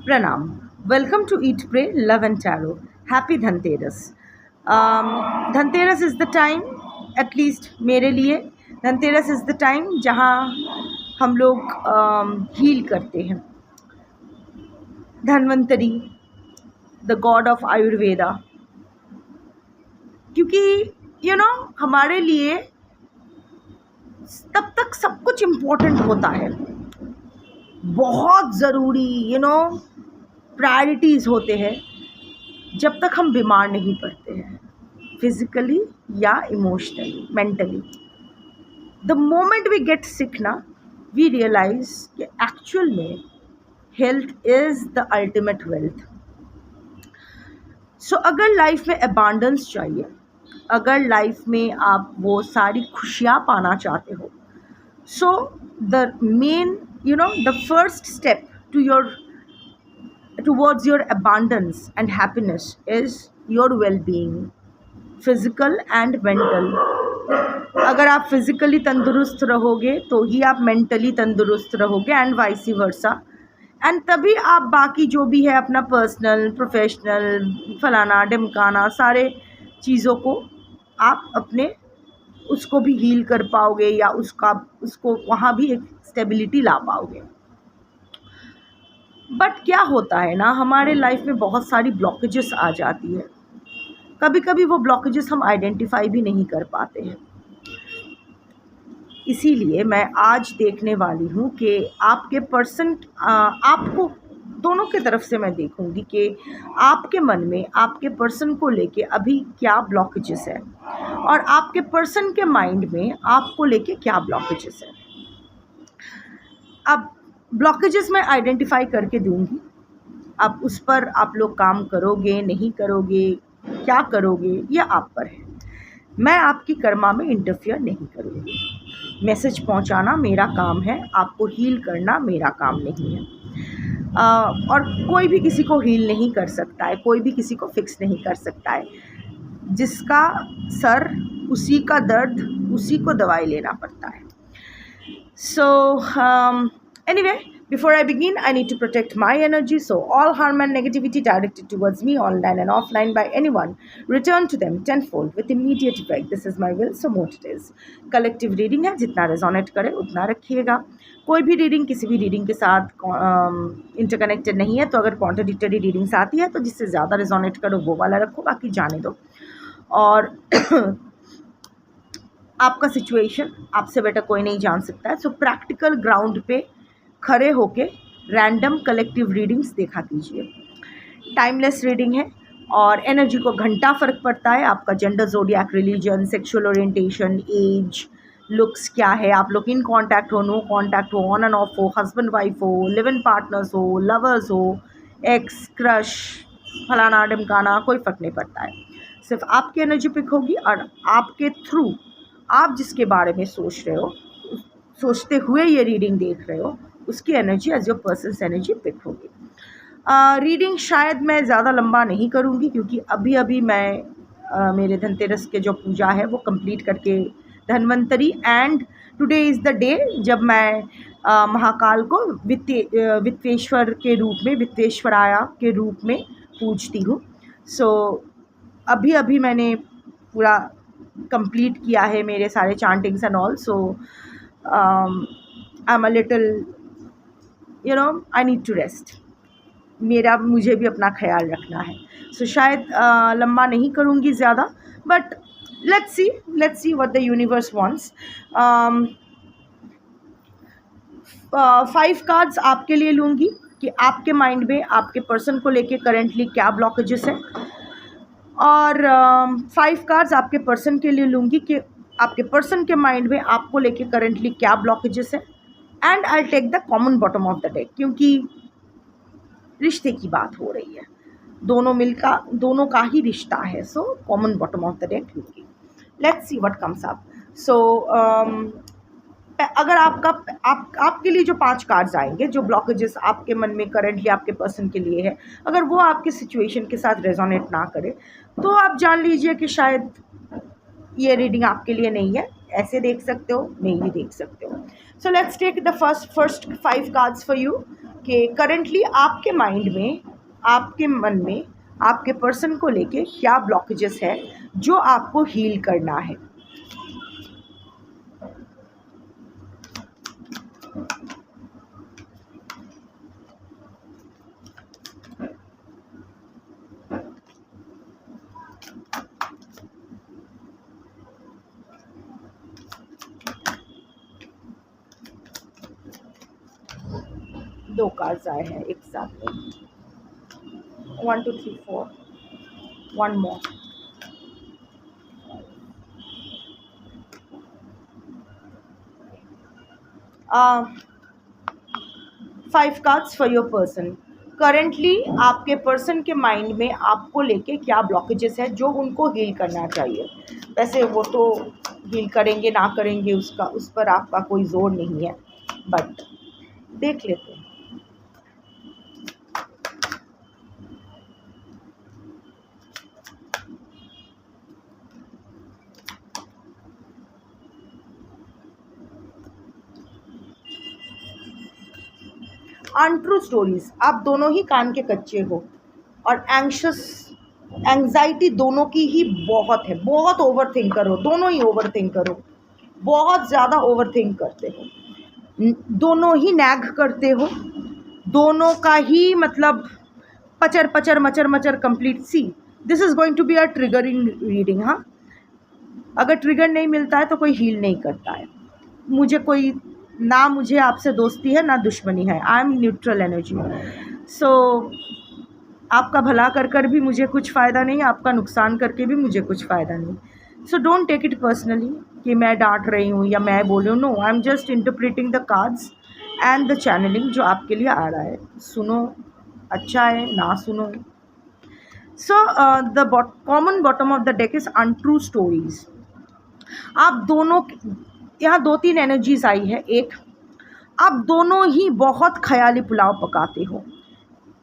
Pranam. Welcome to Eat, Pray, Love and Tarot. Happy Dhanteras. Dhanteras is the time, at least मेरे लिए Dhanteras is the time जहाँ हम लोग heal करते हैं. Dhanvantari, the God of Ayurveda, क्योंकि हमारे लिए तब तक सब कुछ इम्पोर्टेंट होता है, बहुत ज़रूरी प्रायोरिटीज़ होते हैं जब तक हम बीमार नहीं पड़ते हैं, फिज़िकली या emotionally, mentally. The moment we get sick ना, वी रियलाइज़ कि एक्चुअल में health is the ultimate wealth. So अगर लाइफ में अबांडेंस चाहिए, अगर लाइफ में आप वो सारी खुशियाँ पाना चाहते हो, so the main the first step towards your abundance and happiness is your well-being, physical and mental. अगर आप फिज़िकली तंदुरुस्त रहोगे तो ही आप मेंटली तंदुरुस्त रहोगे, एंड वाइस वर्सा. एंड तभी आप बाकी जो भी है अपना पर्सनल, प्रोफेशनल, फलाना ढिमकाना सारे चीज़ों को आप अपने उसको भी हील कर पाओगे, या उसको वहाँ भी एक स्टेबिलिटी ला पाओगे. बट क्या होता है ना, हमारे लाइफ में बहुत सारी ब्लॉकेजेस आ जाती है. कभी कभी वो ब्लॉकेजेस हम आइडेंटिफाई भी नहीं कर पाते हैं. इसीलिए मैं आज देखने वाली हूँ कि आपके पर्सन, आपको दोनों के तरफ से मैं देखूंगी कि आपके मन में आपके पर्सन को लेके अभी क्या ब्लॉकेजेस है, और आपके पर्सन के माइंड में आपको लेके क्या ब्लॉकेजेस है. अब ब्लॉकेजेस मैं आइडेंटिफाई करके दूंगी, अब उस पर आप लोग काम करोगे नहीं करोगे, क्या करोगे, ये आप पर है. मैं आपकी कर्मा में इंटरफियर नहीं करूँगी. मैसेज पहुंचाना मेरा काम है, आपको हील करना मेरा काम नहीं है. और कोई भी किसी को हील नहीं कर सकता है, कोई भी किसी को फिक्स नहीं कर सकता है. जिसका सर उसी का दर्द, उसी को दवाई लेना पड़ता है. So anyway, before I begin, I need to protect my energy. So all harm and negativity directed towards me online and offline by anyone, return to them tenfold with immediate effect. This is my will, so mote it is. Collective reading है, जितना resonate करे उतना रखिएगा. कोई भी reading किसी भी reading के साथ इंटरकनेक्टेड नहीं है, तो अगर कॉन्ट्राडिक्टरी रीडिंग्स आती है तो जिससे ज़्यादा रेजोनेट करो वो वाला रखो, बाकी जाने दो. और आपका सिचुएशन आपसे बेटर कोई नहीं जान सकता है. सो प्रैक्टिकल ग्राउंड पे खड़े होके रैंडम कलेक्टिव रीडिंग्स देखा कीजिए. टाइमलेस रीडिंग है और एनर्जी को घंटा फ़र्क पड़ता है. आपका gender, zodiac, religion, sexual orientation, age, looks क्या है, आप लोग इन कांटेक्ट हो, नो कांटेक्ट हो, ऑन एंड ऑफ हो, हस्बैंड वाइफ हो, लिव इन पार्टनर्स हो, लवर्स हो, एक्स, क्रश, फलाना ढिमकाना, कोई फ़र्क नहीं पड़ता है. सिर्फ आपकी एनर्जी पिक होगी और आपके थ्रू आप जिसके बारे में सोच रहे हो, सोचते हुए ये रीडिंग देख रहे हो, उसकी energy as your person's energy pick होगी. रीडिंग शायद मैं ज़्यादा लंबा नहीं करूँगी, क्योंकि अभी मैं मेरे धनतेरस के जो पूजा है वो कंप्लीट करके Dhanvantari, and today is the day जब मैं महाकाल को वित्तेश्वर के रूप में, वित्तेश्वराया के रूप में पूजती हूँ. सो अभी मैंने पूरा कंप्लीट किया है मेरे सारे chantings and all. So I am a little I need to rest. मुझे भी अपना ख्याल रखना है. सो शायद लंबा नहीं करूँगी ज़्यादा, but let's see what the universe wants. 5 cards आपके लिए लूँगी कि आपके माइंड में आपके पर्सन को लेके करेंटली क्या ब्लॉकेजेस है, और 5 कार्ड्स आपके पर्सन के लिए लूँगी कि आपके पर्सन के माइंड में आपको लेके करेंटली क्या ब्लॉकेजेस है. And I take the common bottom of the deck, क्योंकि रिश्ते की बात हो रही है, दोनों का ही रिश्ता है. So common bottom of the deck लूँगी. Let's see what comes up. So अगर आपके लिए जो 5 कार्ड्स आएंगे, जो ब्लॉकेजेस आपके मन में करेंटली आपके पर्सन के लिए है, अगर वो आपके सिचुएशन के साथ रेजोनेट ना करे, तो आप जान लीजिए कि शायद ये रीडिंग आपके लिए नहीं है. ऐसे देख सकते हो, नहीं भी देख सकते हो. So let's take the first 5 cards for you कि करंटली आपके माइंड में, आपके मन में, आपके पर्सन को लेके क्या ब्लॉकेजेस है जो आपको हील करना है। दो कार्ड्स आए हैं एक साथ में, 1 2 3 4, one more. Five cards for your person. Currently आपके पर्सन के माइंड में आपको लेके क्या ब्लॉकेजेस है जो उनको हील करना चाहिए। वैसे वो तो हील करेंगे ना करेंगे उसका, उस पर आपका कोई जोर नहीं है, बट देख लेते हैं। अनट्रू स्टोरीज, आप दोनों ही कान के कच्चे हो और एंग्जाइटी दोनों की ही बहुत है, बहुत ओवर थिंकर हो, दोनों ही ओवर थिंकर हो, बहुत ज़्यादा ओवर थिंक करते हो, दोनों ही नैग करते हो, दोनों का ही मतलब पचर पचर मचर मचर complete. See this is going to be a triggering reading. हाँ, अगर ट्रिगर नहीं मिलता है तो कोई हील नहीं करता है। मुझे आपसे दोस्ती है ना दुश्मनी है, आई एम न्यूट्रल एनर्जी। सो आपका भला कर कर भी मुझे कुछ फ़ायदा नहीं, आपका नुकसान करके भी मुझे कुछ फ़ायदा नहीं। So don't take it personally कि मैं डांट रही हूँ या मैं बोल रही हूँ। No, I am just interpreting the cards and the channelling जो आपके लिए आ रहा है। सुनो, अच्छा है, ना सुनो। So the common bottom of the deck is untrue stories. आप दोनों, यहाँ 2-3 एनर्जीज आई है। एक, आप दोनों ही बहुत ख्याली पुलाव पकाते हो,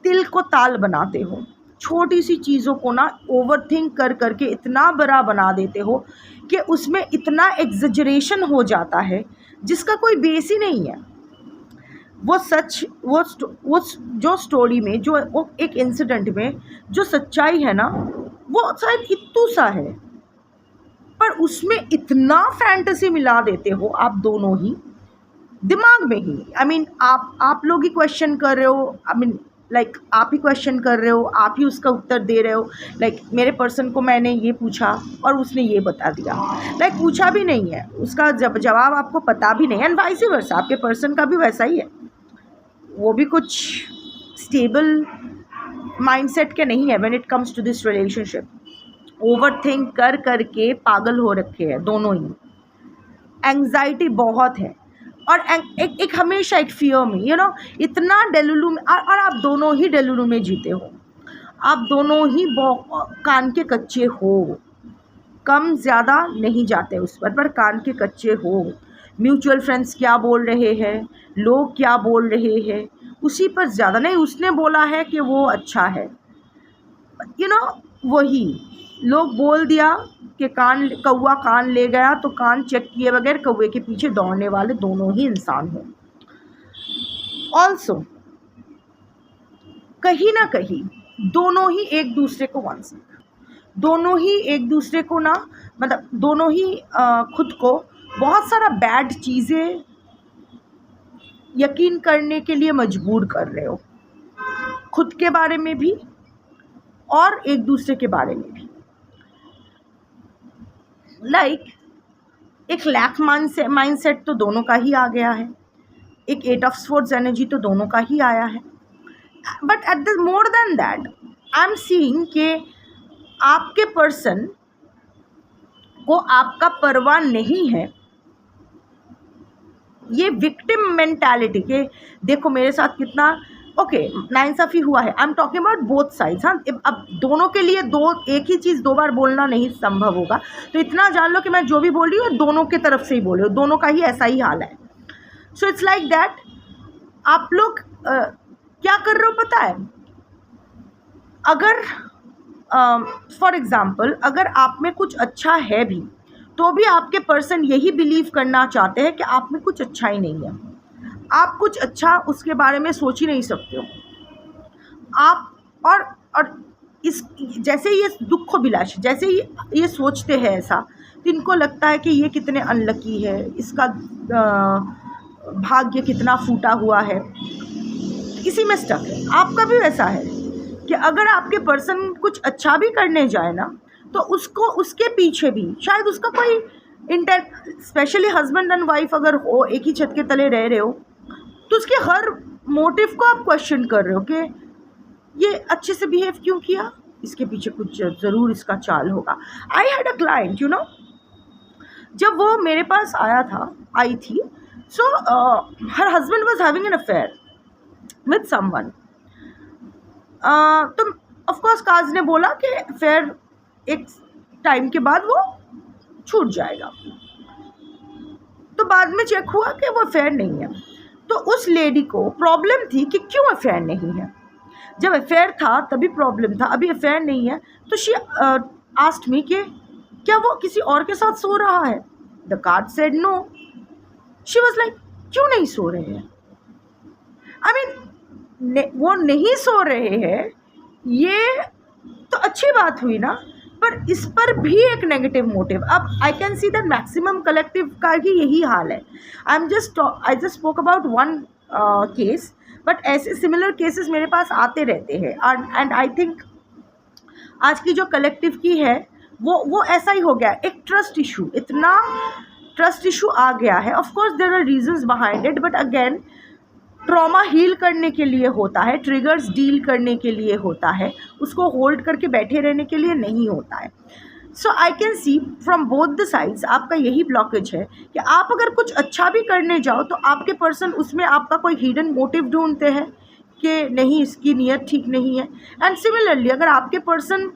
तिल को ताल बनाते हो, छोटी सी चीज़ों को ना ओवरथिंक कर करके इतना बड़ा बना देते हो कि उसमें इतना एग्जजरेशन हो जाता है जिसका कोई बेस ही नहीं है। वो सच, वो जो स्टोरी में, जो वो एक इंसिडेंट में जो सच्चाई है ना, वो शायद इतू सा है, पर उसमें इतना फैंटेसी मिला देते हो आप दोनों ही दिमाग में ही। आई मीन आप लोग ही क्वेश्चन कर रहे हो, आई मीन लाइक आप ही क्वेश्चन कर रहे हो, आप ही उसका उत्तर दे रहे हो। लाइक मेरे पर्सन को मैंने ये पूछा और उसने ये बता दिया, लाइक पूछा भी नहीं है, उसका जवाब आपको पता भी नहीं है। एंड वाइस वर्सा, आपके पर्सन का भी वैसा ही है, वो भी कुछ स्टेबल माइंडसेट के नहीं है when it comes to this relationship. Overthink कर करके पागल हो रखे हैं दोनों ही, एंग्जाइटी बहुत है और एक हमेशा एक फियर में, इतना डेलुलू में। और आप दोनों ही डेलुलू में जीते हो, आप दोनों ही कान के कच्चे हो, कम ज़्यादा नहीं जाते उस पर कान के कच्चे हो। म्यूचुअल फ्रेंड्स क्या बोल रहे हैं, लोग क्या बोल रहे हैं, उसी पर ज़्यादा नहीं। उसने बोला है कि वो अच्छा है, वही लोग बोल दिया कि कौवा कान ले गया, तो कान चेक किए बगैर कौवे के पीछे दौड़ने वाले दोनों ही इंसान हो। ऑल्सो कहीं ना कहीं दोनों ही एक दूसरे को दोनों ही एक दूसरे को ना, मतलब दोनों ही खुद को बहुत सारा बैड चीज़ें यकीन करने के लिए मजबूर कर रहे हो, खुद के बारे में भी और एक दूसरे के बारे में भी। लाइक एक लैक माइंडसेट तो दोनों का ही आ गया है, एक 8 ऑफ स्वॉर्ड्स एनर्जी तो दोनों का ही आया है। But at the more than that I am seeing कि आपके पर्सन को आपका परवाह नहीं है। ये विक्टिम मेंटालिटी के, देखो मेरे साथ कितना नाइंसाफ़ी हुआ है। I am talking about both sides. हाँ, अब दोनों के लिए एक ही चीज़ 2 बार बोलना नहीं संभव होगा, तो इतना जान लो कि मैं जो भी बोल रही हूँ दोनों के तरफ से ही बोल रही हूँ, दोनों का ही ऐसा ही हाल है। So it's like that. आप लोग क्या कर रहे हो पता है? अगर फॉर एग्ज़ाम्पल अगर आप में कुछ अच्छा है भी, तो भी आपके पर्सन यही बिलीव करना चाहते हैं कि आप में कुछ अच्छा ही नहीं है। आप कुछ अच्छा उसके बारे में सोच ही नहीं सकते हो आप। और इस जैसे ये दुख विलास जैसे ही ये सोचते हैं ऐसा, तो इनको लगता है कि ये कितने अनलकी है, इसका भाग्य कितना फूटा हुआ है, इसी में स्टक है। आपका भी वैसा है कि अगर आपके पर्सन कुछ अच्छा भी करने जाए ना, तो उसको उसके पीछे भी शायद उसका कोई स्पेशली हस्बैंड एंड वाइफ अगर हो, एक ही छत के तले रह रहे हो, तो उसके हर मोटिव को आप क्वेश्चन कर रहे हो कि ये अच्छे से बिहेव क्यों किया, इसके पीछे कुछ ज़रूर इसका चाल होगा। I had a client, you know, जब वो मेरे पास आई थी, so her husband was having an affair with someone. तो ऑफ कोर्स काज ने बोला कि अफेयर एक टाइम के बाद वो छूट जाएगा। तो बाद में चेक हुआ कि वो अफेयर नहीं है। तो उस लेडी को प्रॉब्लम थी कि क्यों अफेयर नहीं है। जब अफेयर था तभी प्रॉब्लम था, अभी अफेयर नहीं है। तो शी आस्क्ड मी कि क्या वो किसी और के साथ सो रहा है। The card said no. She was like, क्यों नहीं सो रहे हैं? आई मीन वो नहीं सो रहे हैं, ये तो अच्छी बात हुई ना, पर इस पर भी एक नेगेटिव मोटिव। अब आई can see that maximum collective का ही यही हाल है। I just spoke about one case, but ऐसे सिमिलर केसेस मेरे पास आते रहते हैं। एंड आई थिंक आज की जो कलेक्टिव की है वो ऐसा ही हो गया, एक ट्रस्ट इशू, इतना ट्रस्ट इशू आ गया है। Of course there are reasons behind it, but again trauma heal करने के लिए होता है, ट्रिगर्स डील करने के लिए होता है, उसको होल्ड करके बैठे रहने के लिए नहीं होता है। So I can see from both the sides आपका यही ब्लॉकेज है कि आप अगर कुछ अच्छा भी करने जाओ तो आपके पर्सन उसमें आपका कोई हिडन मोटिव ढूंढते हैं कि नहीं, इसकी नीयत ठीक नहीं है। एंड सिमिलरली अगर आपके पर्सन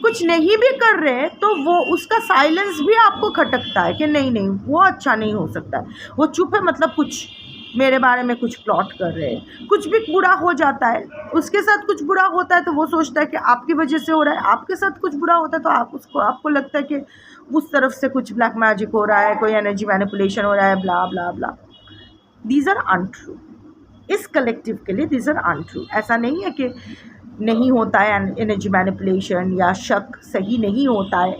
कुछ नहीं भी कर रहे हैं तो वो उसका साइलेंस भी आपको खटकता है कि नहीं नहीं वो अच्छा नहीं हो सकता है, वो चुप है, मतलब कुछ मेरे बारे में कुछ प्लॉट कर रहे हैं। कुछ भी बुरा हो जाता है, उसके साथ कुछ बुरा होता है तो वो सोचता है कि आपकी वजह से हो रहा है, आपके साथ कुछ बुरा होता है तो आपको लगता है कि उस तरफ से कुछ ब्लैक मैजिक हो रहा है, कोई एनर्जी मैनिपुलेशन हो रहा है, blah blah blah. These are untrue. इस कलेक्टिव के लिए दीज आर अनट्रू। ऐसा नहीं है कि नहीं होता है एनर्जी मैनिपुलेशन या शक सही नहीं होता है,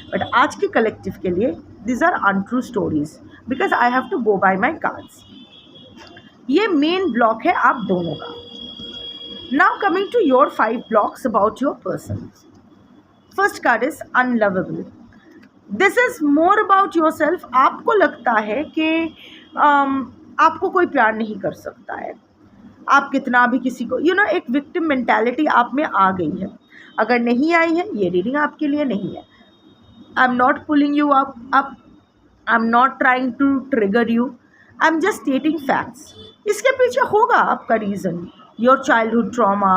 बट आज के कलेक्टिव के लिए these are untrue stories, because I have to go by my cards. ये मेन ब्लॉक है आप दोनों का। Now coming to your 5 blocks about your person. First card is unlovable. This is more about yourself. आपको लगता है कि आपको कोई प्यार नहीं कर सकता है, आप कितना भी किसी को एक विक्टिम मेंटालिटी आप में आ गई है। अगर नहीं आई है, ये रीडिंग आपके लिए नहीं है। I am not pulling you up, I am not trying to trigger you, I am just stating facts. इसके पीछे होगा आपका reason, your childhood trauma,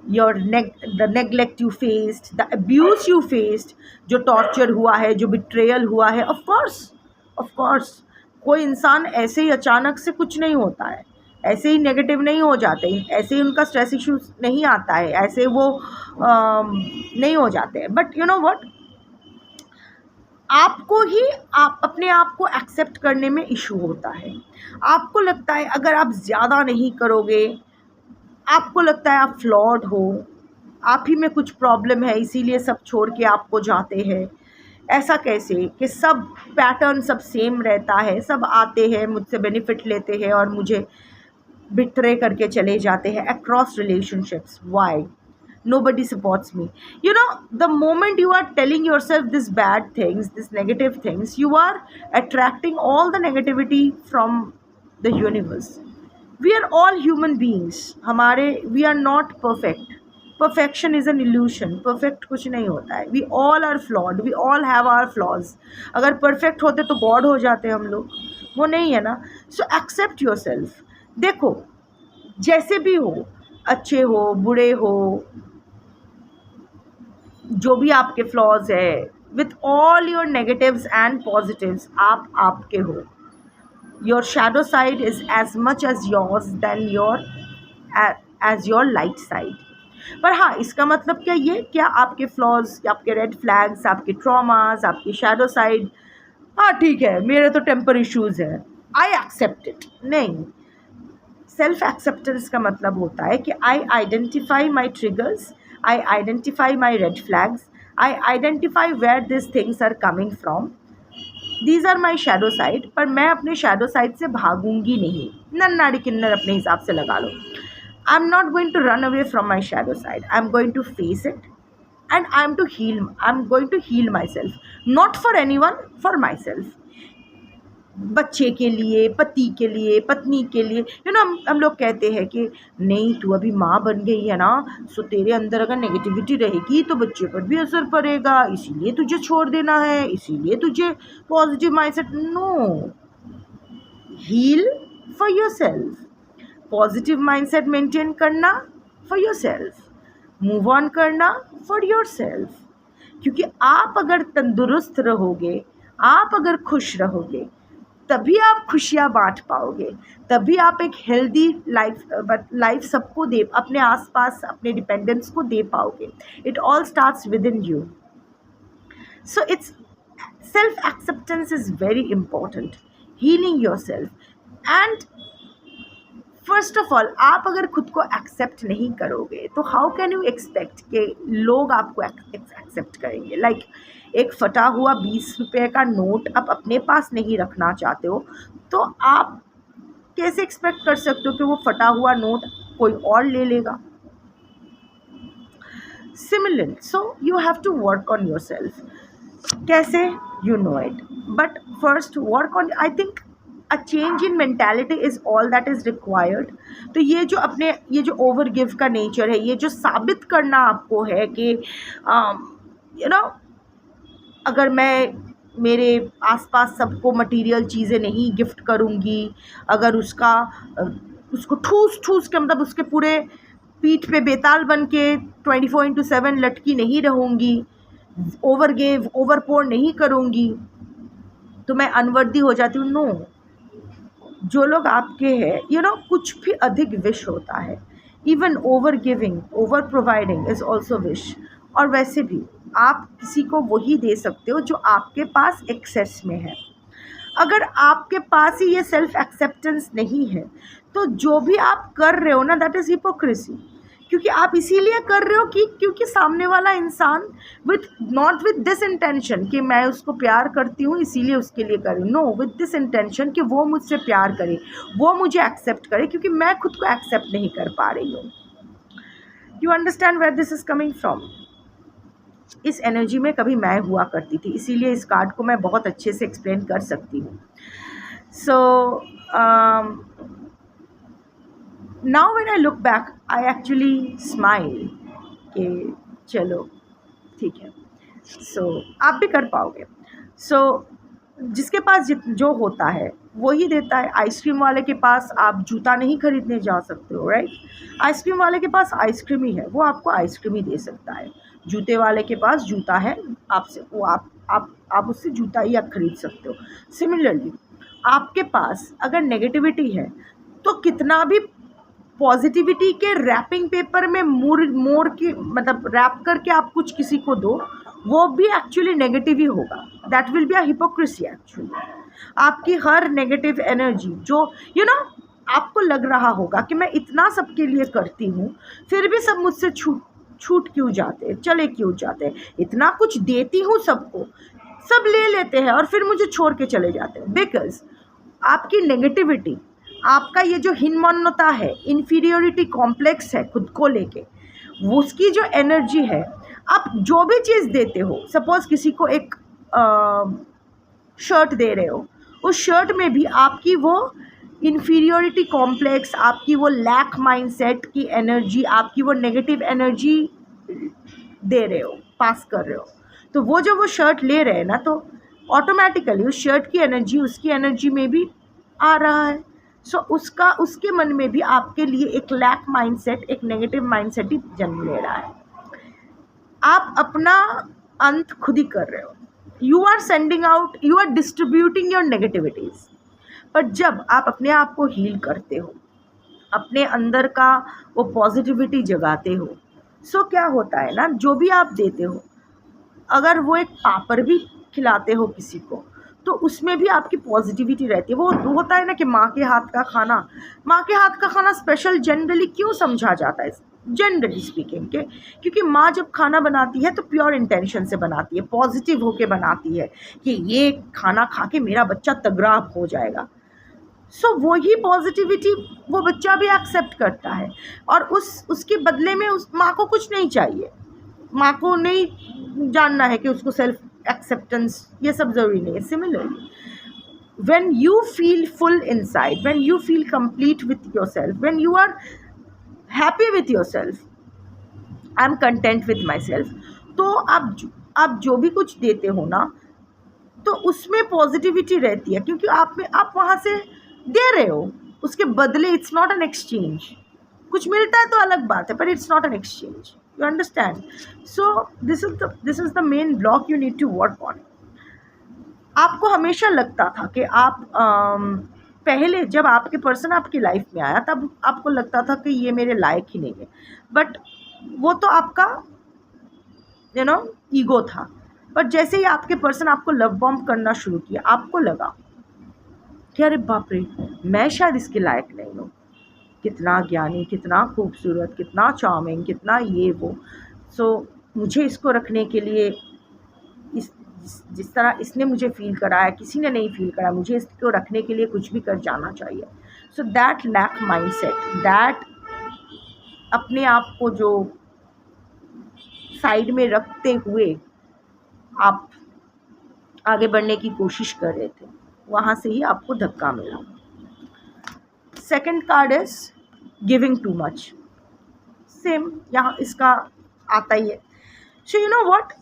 the neglect you faced, the abuse you faced, जो torture हुआ है, जो betrayal हुआ है। ऑफ कोर्स कोई इंसान ऐसे ही अचानक से कुछ नहीं होता है, ऐसे ही नेगेटिव नहीं हो जाते, ऐसे ही उनका स्ट्रेस इशू नहीं आता है, ऐसे वो नहीं हो जाते हैं। बट यू नो व्हाट, आपको ही आप अपने आप को एक्सेप्ट करने में इशू होता है। आपको लगता है अगर आप ज़्यादा नहीं करोगे, आपको लगता है आप फ्लॉड हो, आप ही में कुछ प्रॉब्लम है, इसीलिए सब छोड़ के आपको जाते हैं। ऐसा कैसे कि सब पैटर्न सब सेम रहता है, सब आते हैं, मुझसे बेनिफिट लेते हैं और मुझे बिट्रे करके चले जाते हैं across relationships. Why? Nobody supports me. You know, the moment you are telling yourself this bad things, this negative things, you are attracting all the negativity from the universe. We are all human beings. We are not perfect. Perfection is an illusion. Perfect कुछ नहीं होता है. We all are flawed. We all have our flaws. अगर perfect होते तो God हो जाते हम लोग. वो नहीं है ना. So accept yourself. देखो, जैसे भी हो, अच्छे हो, बुरे हो, जो भी आपके फ्लॉज है, with all your negatives and positives, आप आपके हो। Your shadow side is as much as yours then as your light side. पर हाँ, इसका मतलब क्या आपके फ्लॉज, आपके रेड फ्लैग्स, आपके ट्रॉमास, आपकी शैडो साइड, हाँ ठीक है, मेरे तो टेम्पर इश्यूज़ हैं, आई एक्सेप्ट इट, नहीं। सेल्फ एक्सेप्टेंस का मतलब होता है कि I identify my triggers, I identify my red flags, I identify where this things are coming from, these are my shadow side. पर मैं अपने शैडो साइड से भागूंगी नहीं, नन्नाड़ी किन्नर अपने हिसाब से लगा लो। I am not going to run away from my shadow side, I am going to face it and I am going to heal myself, not for anyone, for myself. बच्चे के लिए, पति के लिए, पत्नी के लिए, हम लोग कहते हैं कि नहीं तू अभी माँ बन गई है ना, सो तेरे अंदर अगर नेगेटिविटी रहेगी तो बच्चे पर भी असर पड़ेगा, इसीलिए तुझे छोड़ देना है, इसीलिए तुझे positive mindset. No, heal for your self, positive mindset maintain करना for your self, move on करना फॉर योर सेल्फ। क्योंकि आप अगर तंदुरुस्त रहोगे, आप अगर खुश रहोगे, तभी आप खुशियाँ बांट पाओगे, तभी आप एक हेल्दी लाइफ सबको दे, अपने आसपास अपने डिपेंडेंट्स को दे पाओगे। It all starts with in you. So it's self acceptance is very important, healing your self. And first of all, आप अगर खुद को एक्सेप्ट नहीं करोगे तो हाउ कैन यू एक्सपेक्ट कि लोग आपको एक्सेप्ट करेंगे। लाइक एक फटा हुआ 20 रुपये का नोट आप अपने पास नहीं रखना चाहते हो, तो आप कैसे एक्सपेक्ट कर सकते हो कि वो फटा हुआ नोट कोई और ले लेगा। Similarly, so you have to work on your self. कैसे? You know it, but first work on, I think a change in mentality is all that is required. तो ये जो ओवर गिव का नेचर है, ये जो साबित करना आपको है कि अगर मैं मेरे आसपास सबको मटेरियल चीज़ें नहीं गिफ्ट करूँगी, अगर उसको ठूस के मतलब उसके पूरे पीठ पे बेताल बन के 24/7 लटकी नहीं रहूँगी, ओवर गिव ओवर पोर नहीं करूँगी, तो मैं अनवर्दी हो जाती हूँ। नो, जो लोग आपके हैं, कुछ भी अधिक विश होता है। Even over giving, over providing is also wish. और वैसे भी आप किसी को वही दे सकते हो जो आपके पास एक्सेस में है। अगर आपके पास ही ये सेल्फ एक्सेप्टेंस नहीं है, तो जो भी आप कर रहे हो ना, दैट इज़ हिपोक्रेसी। क्योंकि आप इसीलिए कर रहे हो क्योंकि सामने वाला इंसान नॉट विद दिस इंटेंशन कि मैं उसको प्यार करती हूँ इसीलिए उसके लिए कर रही हूँ। नो, विद दिस इंटेंशन कि वो मुझसे प्यार करे, वो मुझे एक्सेप्ट करे, क्योंकि मैं खुद को एक्सेप्ट नहीं कर पा रही हूँ। You understand where this is coming from. इस एनर्जी में कभी मैं हुआ करती थी, इसीलिए इस कार्ड को मैं बहुत अच्छे से एक्सप्लेन कर सकती हूँ। So now when I look back, I actually smile कि चलो ठीक है। सो आप भी कर पाओगे। सो जिसके पास जो होता है वो ही देता है। आइसक्रीम वाले के पास आप जूता नहीं खरीदने जा सकते हो, राइट। आइसक्रीम वाले के पास आइसक्रीम ही है, वो आपको आइसक्रीम ही दे सकता है। जूते वाले के पास जूता है, आपसे वो आप उससे जूता ही आप खरीद सकते हो। सिमिलरली आपके पास अगर नेगेटिविटी है तो कितना भी पॉजिटिविटी के रैपिंग पेपर में मोड़ के मतलब रैप करके आप कुछ किसी को दो, वो भी एक्चुअली नेगेटिव ही होगा। That will be a hypocrisy actually. आपकी हर नेगेटिव एनर्जी जो आपको लग रहा होगा कि मैं इतना सबके लिए करती हूँ, फिर भी सब मुझसे छूट क्यों जाते, चले क्यों जाते, इतना कुछ देती हूँ सबको, सब ले लेते हैं और फिर मुझे छोड़ के चले जाते हैं। बिकॉज आपकी नेगेटिविटी, आपका ये जो हीनमान्यता है, इन्फीरियोरिटी कॉम्प्लेक्स है खुद को लेके, वो उसकी जो एनर्जी है, आप जो भी चीज़ देते हो, सपोज किसी को एक शर्ट दे रहे हो, उस शर्ट में भी आपकी वो इन्फीरियोरिटी कॉम्प्लेक्स, आपकी वो लैक माइंडसेट की एनर्जी, आपकी वो नेगेटिव एनर्जी दे रहे हो, पास कर रहे हो। तो वो शर्ट ले रहे हैं ना, तो ऑटोमेटिकली उस शर्ट की एनर्जी उसकी एनर्जी में भी आ रहा है। सो उसके मन में भी आपके लिए एक लैक माइंडसेट, एक नेगेटिव माइंडसेट ही जन्म ले रहा है। आप अपना अंत खुद ही कर रहे हो। You are sending out, you are distributing your negativities. पर जब आप अपने आप को हील करते हो, अपने अंदर का वो पॉजिटिविटी जगाते हो, सो क्या होता है ना, जो भी आप देते हो, अगर वो एक पापड़ भी खिलाते हो किसी को, तो उसमें भी आपकी पॉजिटिविटी रहती है। वो होता है ना कि माँ के हाथ का खाना स्पेशल जनरली क्यों समझा जाता है, जनरली स्पीकिंग के, क्योंकि माँ जब खाना बनाती है तो प्योर इंटेंशन से बनाती है, पॉजिटिव होके बनाती है कि ये खाना खा के मेरा बच्चा तगड़ा हो जाएगा। सो वही पॉजिटिविटी वो बच्चा भी एक्सेप्ट करता है, और उसके बदले में उस माँ को कुछ नहीं चाहिए। माँ को नहीं जानना है कि उसको सेल्फ एक्सेप्टेंस ये सब ज़रूरी नहीं है। Similarly when you feel full inside, when you feel complete with yourself, when you are happy with yourself, I am content with myself, तो आप जो भी कुछ देते हो ना, तो उसमें पॉजिटिविटी रहती है, क्योंकि आप वहाँ से दे रहे हो, उसके बदले इट्स नॉट एन एक्सचेंज। कुछ मिलता है तो अलग बात है, पर it's not an exchange, you understand. So this is the main block you need to work on. आपको हमेशा लगता था कि आप पहले जब आपके पर्सन आपकी लाइफ में आया तब आपको लगता था कि ये मेरे लायक ही नहीं है, बट वो तो आपका ईगो था। पर जैसे ही आपके पर्सन आपको लव बॉम्ब करना शुरू किया, आपको लगा कि अरे बाप रे, मैं शायद इसके लायक नहीं हूँ, कितना ज्ञानी, कितना खूबसूरत, कितना चार्मिंग, कितना ये वो। सो मुझे इसको रखने के लिए जिस तरह इसने मुझे फील कराया, किसी ने नहीं फील करा, मुझे इसको रखने के लिए कुछ भी कर जाना चाहिए। So that lack mindset, that अपने आप को जो साइड में रखते हुए आप आगे बढ़ने की कोशिश कर रहे थे, वहाँ से ही आपको धक्का मिला। Second card is giving too much. Same यहाँ इसका आता ही है। So you know what,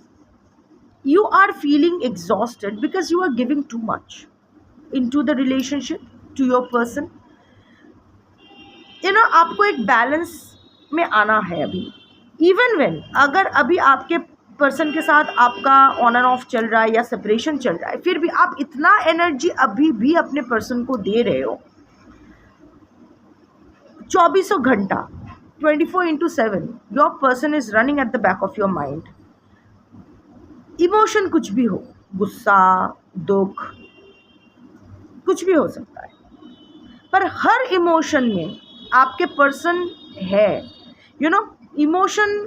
you are feeling exhausted because you are giving too much into the relationship, to your person. आपको एक बैलेंस में आना है अभी। इवन when अगर अभी आपके पर्सन के साथ आपका ऑन एंड ऑफ चल रहा है या सेपरेशन चल रहा है, फिर भी आप इतना एनर्जी अभी भी अपने पर्सन को दे रहे हो, 24 घंटा 24/7 your person is running at the back of your mind. Emotion कुछ भी हो, गुस्सा, दुख, कुछ भी हो सकता है, पर हर इमोशन में आपके पर्सन है। इमोशन,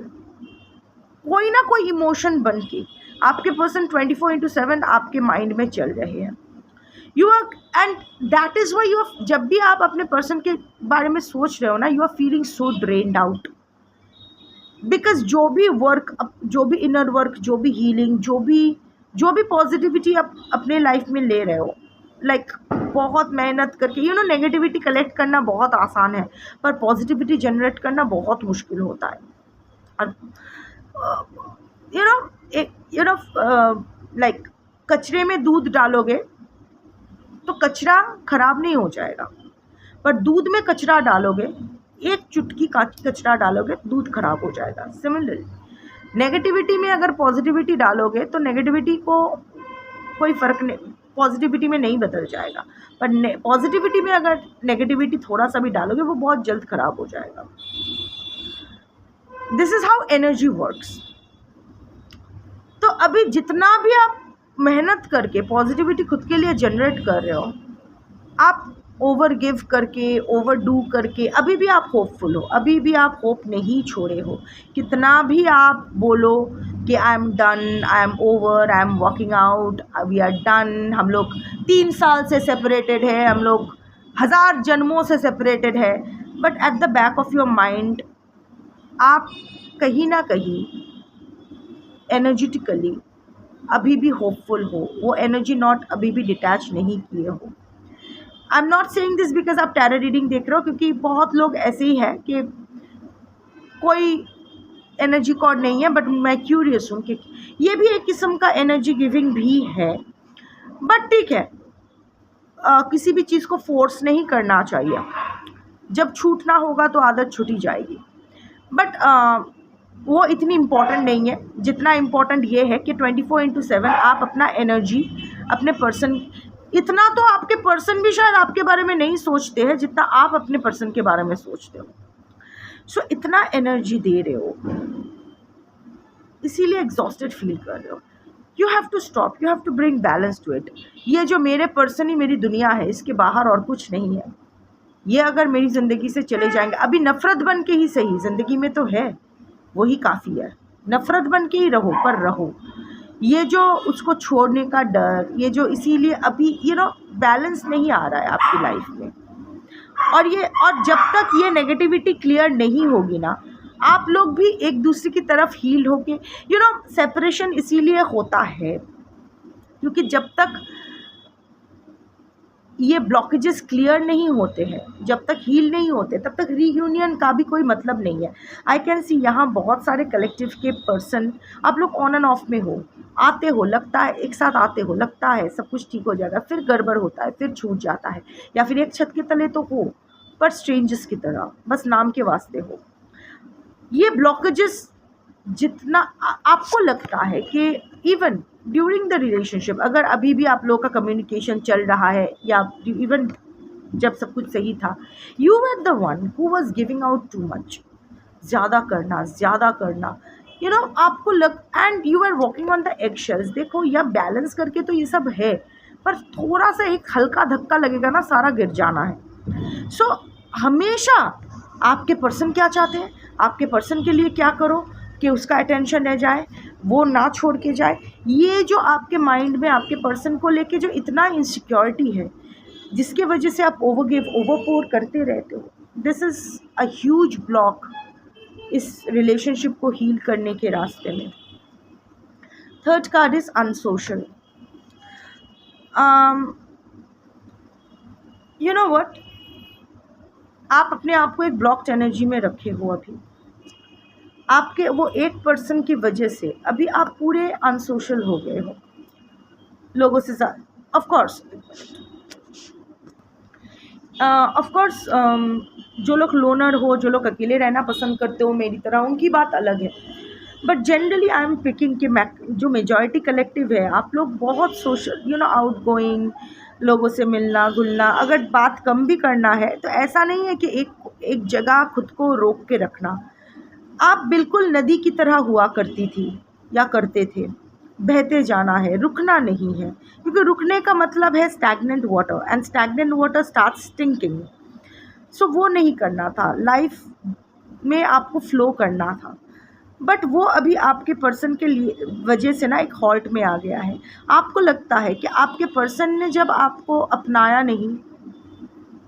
कोई ना कोई इमोशन बन के आपके पर्सन 24/7 आपके माइंड में चल रहे हैं। You are, and that is why you are, जब भी आप अपने पर्सन के बारे में सोच रहे हो ना, you are feeling so drained out, because जो भी वर्क, जो भी इनर वर्क, जो भी हीलिंग, जो भी पॉजिटिविटी आप अपने लाइफ में ले रहे हो, लाइक बहुत मेहनत करके, नेगेटिविटी कलेक्ट करना बहुत आसान है, पर पॉजिटिविटी जनरेट करना बहुत मुश्किल होता है। और लाइक कचरे में दूध डालोगे तो कचरा खराब नहीं हो जाएगा, पर दूध में कचरा डालोगे, एक चुटकी कचरा डालोगे, दूध खराब हो जाएगा। सिमिलरली नेगेटिविटी में अगर पॉजिटिविटी डालोगे तो नेगेटिविटी को कोई फ़र्क नहीं, पॉजिटिविटी में नहीं बदल जाएगा, पर पॉजिटिविटी में अगर नेगेटिविटी थोड़ा सा भी डालोगे, वो बहुत जल्द खराब हो जाएगा। This is how energy works. तो अभी जितना भी आप मेहनत करके पॉजिटिविटी खुद के लिए जनरेट कर रहे हो, आप ओवर गिव करके, ओवर डू करके, अभी भी आप होपफुल हो, अभी भी आप होप नहीं छोड़े हो। कितना भी आप बोलो कि I am done, I am over, I am walking out, we are done, हम लोग 3 साल से सेपरेटेड है, हम लोग 1000 जन्मों से सेपरेटेड है, but at the back of your mind आप कहीं ना कहीं एनर्जेटिकली अभी भी होपफुल हो, वो एनर्जी नॉट अभी भी डिटैच नहीं किए हो। आई am not saying this because आप टैरो रीडिंग देख रहे हो, क्योंकि बहुत लोग ऐसे ही हैं कि कोई एनर्जी कॉर्ड नहीं है, बट मैं क्यूरियस हूँ कि ये भी एक किस्म का एनर्जी गिविंग भी है। बट ठीक है, किसी भी चीज़ को फोर्स नहीं करना चाहिए, जब छूटना होगा तो आदत छूटी जाएगी। बट वो इतनी इम्पॉर्टेंट नहीं है जितना इम्पॉर्टेंट ये है कि 24/7 आप अपना एनर्जी अपने पर्सन, इतना तो आपके पर्सन भी शायद आपके बारे में नहीं सोचते हैं जितना आप अपने पर्सन के बारे में सोचते हो। सो इतना एनर्जी दे रहे हो, इसीलिए एग्जॉस्टेड फील कर रहे हो। You have to stop, you have to bring balance to it. ये जो मेरे पर्सन ही मेरी दुनिया है, इसके बाहर और कुछ नहीं है। ये अगर मेरी ज़िंदगी से चले जाएंगे, अभी नफ़रत बन के ही सही, ज़िंदगी में तो है, वही काफ़ी है। नफ़रत बन के ही रहो, पर रहो। ये जो उसको छोड़ने का डर, ये जो, इसीलिए अभी बैलेंस नहीं आ रहा है आपकी लाइफ में। और जब तक ये नेगेटिविटी क्लियर नहीं होगी ना, आप लोग भी एक दूसरे की तरफ हील होके, सेपरेशन इसीलिए होता है क्योंकि जब तक ये ब्लॉकेजेस क्लियर नहीं होते हैं, जब तक हील नहीं होते, तब तक रीयूनियन का भी कोई मतलब नहीं है। आई कैन सी यहाँ बहुत सारे कलेक्टिव के पर्सन, आप लोग ऑन एंड ऑफ में हो, आते हो, लगता है एक साथ आते हो, लगता है सब कुछ ठीक हो जाएगा, फिर गड़बड़ होता है, फिर छूट जाता है, या फिर एक छत के तले तो हो पर स्ट्रेंजर्स की तरह, बस नाम के वास्ते हो। ये ब्लॉकेजेस जितना आपको लगता है कि इवन ड्यूरिंग द रिलेशनशिप, अगर अभी भी आप लोगों का कम्युनिकेशन चल रहा है, या इवन जब सब कुछ सही था, you were the one who was giving out too much, ज़्यादा करना, आपको and you are walking on the eggshells. देखो, या बैलेंस करके तो ये सब है, पर थोड़ा सा एक हल्का धक्का लगेगा ना, सारा गिर जाना है। सो हमेशा आपके पर्सन क्या चाहते हैं, आपके पर्सन के लिए क्या करो कि उसका अटेंशन रह जाए, वो ना छोड़ के जाए। ये जो आपके माइंड में आपके पर्सन को लेके जो इतना इनसिक्योरिटी है, जिसके वजह से आप ओवरपोर करते रहते हो, this is a huge block इस रिलेशनशिप को हील करने के रास्ते में। Third card is unsocial. You know what, आप अपने आप को एक ब्लॉक्ड एनर्जी में रखे हो। अभी आपके वो एक पर्सन की वजह से अभी आप पूरे अनसोशल हो गए हो लोगों से साथ। ऑफ कोर्स जो लोग लोनर हो, जो लोग अकेले रहना पसंद करते हो मेरी तरह, उनकी बात अलग है। But generally I am picking कि जो मेजॉरिटी कलेक्टिव है, आप लोग बहुत सोशल, आउट गोइंग, लोगों से मिलना घुलना। अगर बात कम भी करना है तो ऐसा नहीं है कि एक जगह खुद को रोक के रखना। आप बिल्कुल नदी की तरह हुआ करती थी या करते थे, बहते जाना है, रुकना नहीं है, क्योंकि रुकने का मतलब है stagnant water, and stagnant water start stinking. So वो नहीं करना था, लाइफ में आपको फ्लो करना था। बट वो अभी आपके पर्सन के लिए वजह से ना एक हॉल्ट में आ गया है। आपको लगता है कि आपके पर्सन ने जब आपको अपनाया नहीं,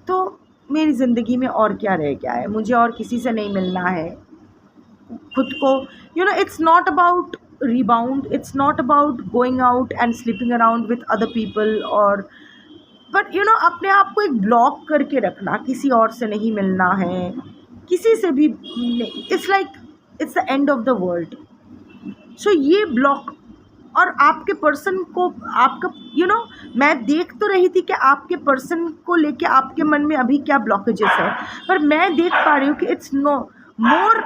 तो मेरी ज़िंदगी में और क्या रह गया है, मुझे और किसी से नहीं मिलना है। खुद को it's not about rebound, it's not about going out and sleeping around with other people, और बट अपने आप को एक ब्लॉक करके रखना, किसी और से नहीं मिलना है, किसी से भी नहीं। It's like it's the end of the world. So ये ब्लॉक, और आपके पर्सन को आपका मैं देख तो रही थी कि आपके पर्सन को लेके आपके मन में अभी क्या ब्लॉकेजेस है, पर मैं देख पा रही हूँ कि इट्स नो मोर,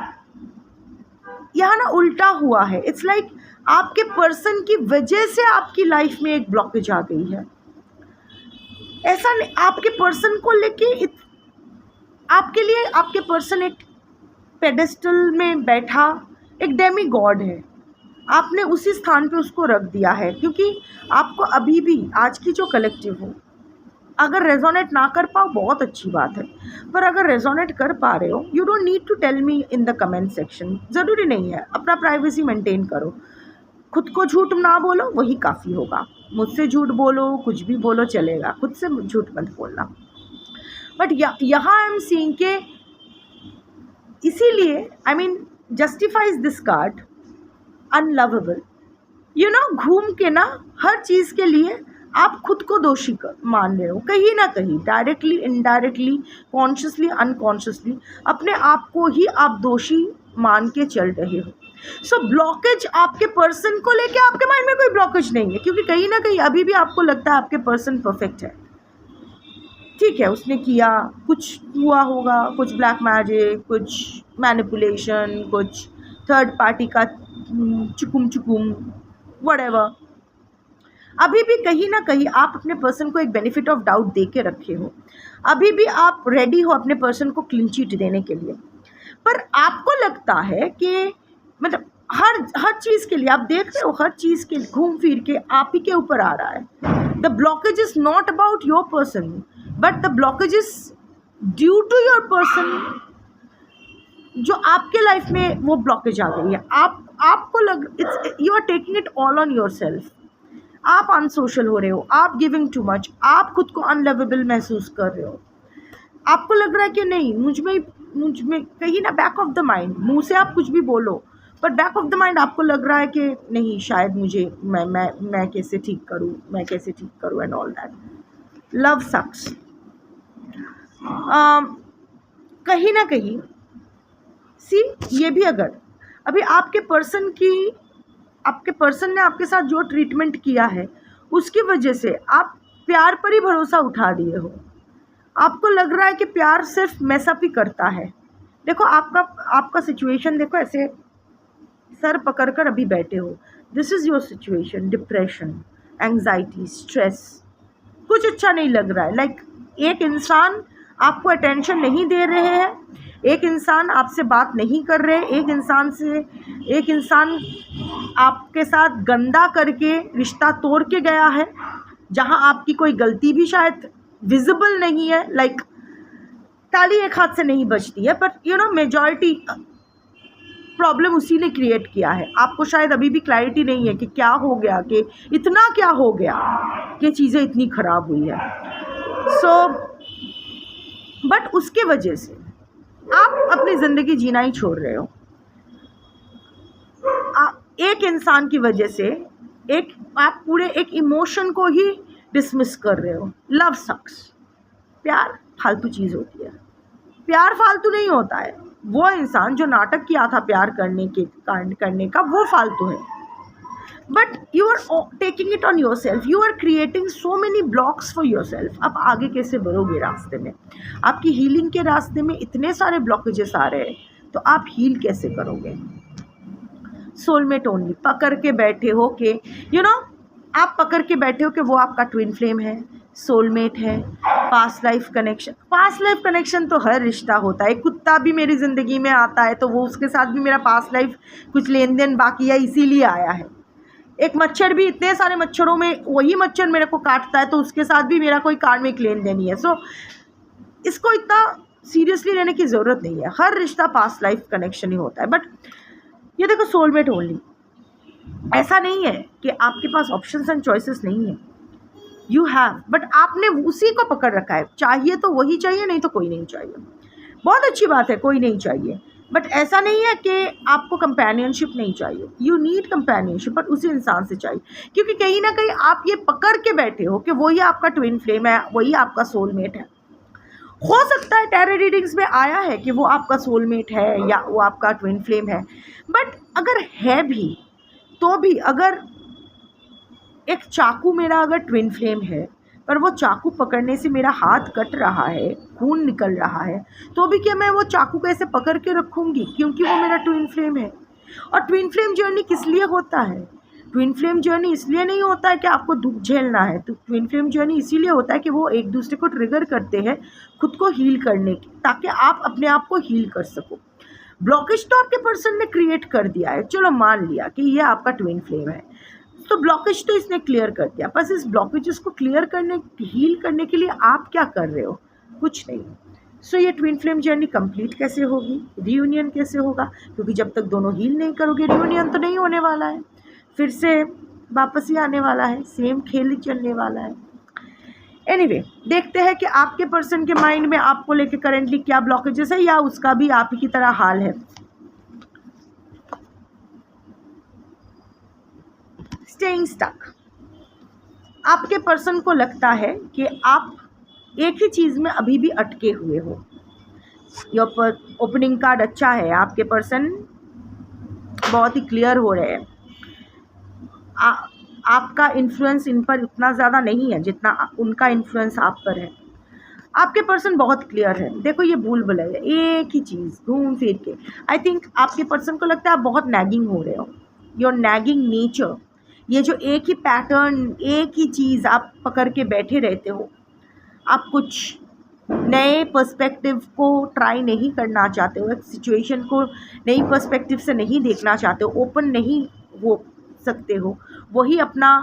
यहाँ ना उल्टा हुआ है। इट्स लाइक आपके पर्सन की वजह से आपकी लाइफ में एक ब्लॉकेज आ गई है। ऐसा नहीं, आपके पर्सन को लेके आपके लिए आपके पर्सन एक पेडेस्टल में बैठा एक डेमी गॉड है, आपने उसी स्थान पे उसको रख दिया है। क्योंकि आपको अभी भी आज की जो कलेक्टिव हो, अगर रेजोनेट ना कर पाओ बहुत अच्छी बात है, पर अगर रेजोनेट कर पा रहे हो, you don't need to tell me in the comment section. ज़रूरी नहीं है, अपना प्राइवेसी मेंटेन करो, खुद को झूठ ना बोलो, वही काफ़ी होगा। मुझसे झूठ बोलो, कुछ भी बोलो चलेगा, खुद से झूठ मत बोलना। बट यहाँ आई एम सीइंग के, इसीलिए I mean justifies this card unlovable. घूम के ना हर चीज़ के लिए आप खुद को दोषी मान रहे हो, कहीं ना कहीं डायरेक्टली इनडायरेक्टली, कॉन्शियसली अनकॉन्शियसली, अपने आप को ही आप दोषी मान के चल रहे हो। सो ब्लॉकेज आपके पर्सन को लेके आपके माइंड में कोई ब्लॉकेज नहीं है, क्योंकि कहीं ना कहीं अभी भी आपको लगता है आपके पर्सन परफेक्ट है। ठीक है, उसने किया, कुछ हुआ होगा, कुछ ब्लैक मैजिक, कुछ मैनिपुलेशन, कुछ थर्ड पार्टी का चुकुम व्हाटएवर। अभी भी कहीं ना कहीं आप अपने पर्सन को एक बेनिफिट ऑफ डाउट दे के रखे हो, अभी भी आप रेडी हो अपने पर्सन को क्लीन चिट देने के लिए। पर आपको लगता है कि मतलब हर चीज़ के लिए आप देख रहे हो, हर चीज़ के घूम फिर के आप ही के ऊपर आ रहा है। The blockage is not about your person, but the blockage is due to your person. जो आपके लाइफ में वो ब्लॉकेज आ गई है, आपको लग it's you are taking it all on your self. आप अनसोशल हो रहे हो, आप गिविंग टू मच, आप खुद को अनलवेबल महसूस कर रहे हो। आपको लग रहा है कि नहीं, मुझ में कहीं ना बैक ऑफ द माइंड, मुंह से आप कुछ भी बोलो पर बैक ऑफ द माइंड आपको लग रहा है कि नहीं, शायद मुझे मैं कैसे ठीक करूँ एंड ऑल दैट। लव सक्स। कहीं ना कहीं ये भी, अगर अभी आपके पर्सन ने आपके साथ जो ट्रीटमेंट किया है उसकी वजह से आप प्यार पर ही भरोसा उठा दिए हो। आपको लग रहा है कि प्यार सिर्फ मैसअप ही करता है। देखो आपका सिचुएशन देखो, ऐसे सर पकड़कर अभी बैठे हो। This is your situation. Depression, anxiety, stress, कुछ अच्छा नहीं लग रहा है। लाइक एक इंसान आपको अटेंशन नहीं दे रहे हैं, एक इंसान आपसे बात नहीं कर रहे, एक इंसान आपके साथ गंदा करके रिश्ता तोड़ के गया है, जहां आपकी कोई गलती भी शायद विजिबल नहीं है। लाइक ताली एक हाथ से नहीं बजती है, पर मेजॉरिटी प्रॉब्लम उसी ने क्रिएट किया है। आपको शायद अभी भी क्लैरिटी नहीं है कि क्या हो गया, कि इतना क्या हो गया कि चीज़ें इतनी ख़राब हुई है। बट उसके वजह से आप अपनी ज़िंदगी जीना ही छोड़ रहे हो। एक इंसान की वजह से आप पूरे एक इमोशन को ही डिसमिस कर रहे हो। लव सक्स। प्यार फालतू चीज़ होती है। प्यार फालतू नहीं होता है। वो इंसान जो नाटक किया था प्यार करने का, वो फालतू है। But you are taking it on your self, you are creating so many blocks for your self. अब आगे कैसे बढ़ोगे रास्ते में? आपकी हीलिंग के रास्ते में इतने सारे ब्लॉकेजेस आ रहे हैं, तो आप हील कैसे करोगे? सोलमेट ओनली पकड़ के बैठे हो कि आप पकड़ के बैठे हो कि वो आपका ट्विन फ्लेम है, सोलमेट है, पास्ट लाइफ कनेक्शन तो हर रिश्ता होता है। कुत्ता भी मेरी ज़िंदगी में आता है तो वो उसके साथ भी मेरा पास्ट लाइफ कुछ लेन देन बाकी है, इसीलिए आया है। एक मच्छर भी, इतने सारे मच्छरों में वही मच्छर मेरे को काटता है तो उसके साथ भी मेरा कोई कार्मिक लेन देन ही है। सो इसको इतना सीरियसली लेने की ज़रूरत नहीं है। हर रिश्ता पास्ट लाइफ कनेक्शन ही होता है। बट ये देखो, सोलमेट ओनली, ऐसा नहीं है कि आपके पास ऑप्शंस एंड चॉइसेस नहीं है। यू हैव, बट आपने उसी को पकड़ रखा है। चाहिए तो वही चाहिए, नहीं तो कोई नहीं चाहिए। बहुत अच्छी बात है, कोई नहीं चाहिए, बट ऐसा नहीं है कि आपको कंपेनियनशिप नहीं चाहिए। यू नीड कंपेनियनशिप, बट उसी इंसान से चाहिए, क्योंकि कहीं ना कहीं आप ये पकड़ के बैठे हो कि वही आपका ट्विन फ्लेम है, वही आपका सोलमेट है। हो सकता है टैरो रीडिंग्स में आया है कि वो आपका सोलमेट है या वो आपका ट्विन फ्लेम है, बट अगर है भी तो भी, अगर एक चाकू मेरा अगर ट्विन फ्लेम है पर वो चाकू पकड़ने से मेरा हाथ कट रहा है, खून निकल रहा है, तो भी क्या मैं वो चाकू कैसे पकड़ के रखूँगी? क्योंकि वो मेरा ट्विन फ्लेम है। और ट्विन फ्लेम जर्नी किस लिए होता है? ट्विन फ्लेम जर्नी इसलिए नहीं होता है कि आपको दुख झेलना है। तो ट्विन फ्लेम जर्नी इसीलिए होता है कि वो एक दूसरे को ट्रिगर करते हैं खुद को हील करने की, ताकि आप अपने आप को हील कर सको। ब्लॉकेज तो आपके पर्सन ने क्रिएट कर दिया है, चलो मान लिया कि ये आपका ट्विन फ्लेम है, तो ब्लॉकेज तो इसने क्लियर कर दिया। बस इस ब्लॉकेजेस को क्लियर करने, हील करने के लिए आप क्या कर रहे हो? कुछ नहीं। सो ये ट्विन फ्लेम जर्नी कंप्लीट कैसे होगी? रियूनियन कैसे होगा? क्योंकि जब तक दोनों हील नहीं करोगे, रियूनियन तो नहीं होने वाला है, फिर से वापस ही आने वाला है, सेम खेल ही चलने वाला है। एनीवे, देखते हैं कि आपके पर्सन के माइंड में आपको लेके करेंटली क्या ब्लॉकेजेस है, या उसका भी आप ही की तरह हाल है। Staying stuck. आपके पर्सन को लगता है कि आप एक ही चीज़ में अभी भी अटके हुए हो। योर ओपनिंग कार्ड अच्छा है, आपके पर्सन बहुत ही क्लियर हो रहे हैं। आपका इन्फ्लुएंस इन पर उतना ज़्यादा नहीं है जितना उनका इन्फ्लुएंस आप पर है। आपके पर्सन बहुत क्लियर है। देखो, ये भूल भुलैया एक ही चीज़ घूम फिर के, आई थिंक आपके पर्सन को लगता है आप बहुत नैगिंग हो रहे हो। योर नैगिंग नेचर, ये जो एक ही पैटर्न, एक ही चीज़ आप पकड़ के बैठे रहते हो। आप कुछ नए पर्सपेक्टिव को ट्राई नहीं करना चाहते हो, एक सिचुएशन को नई पर्सपेक्टिव से नहीं देखना चाहते हो, ओपन नहीं हो सकते हो, वही अपना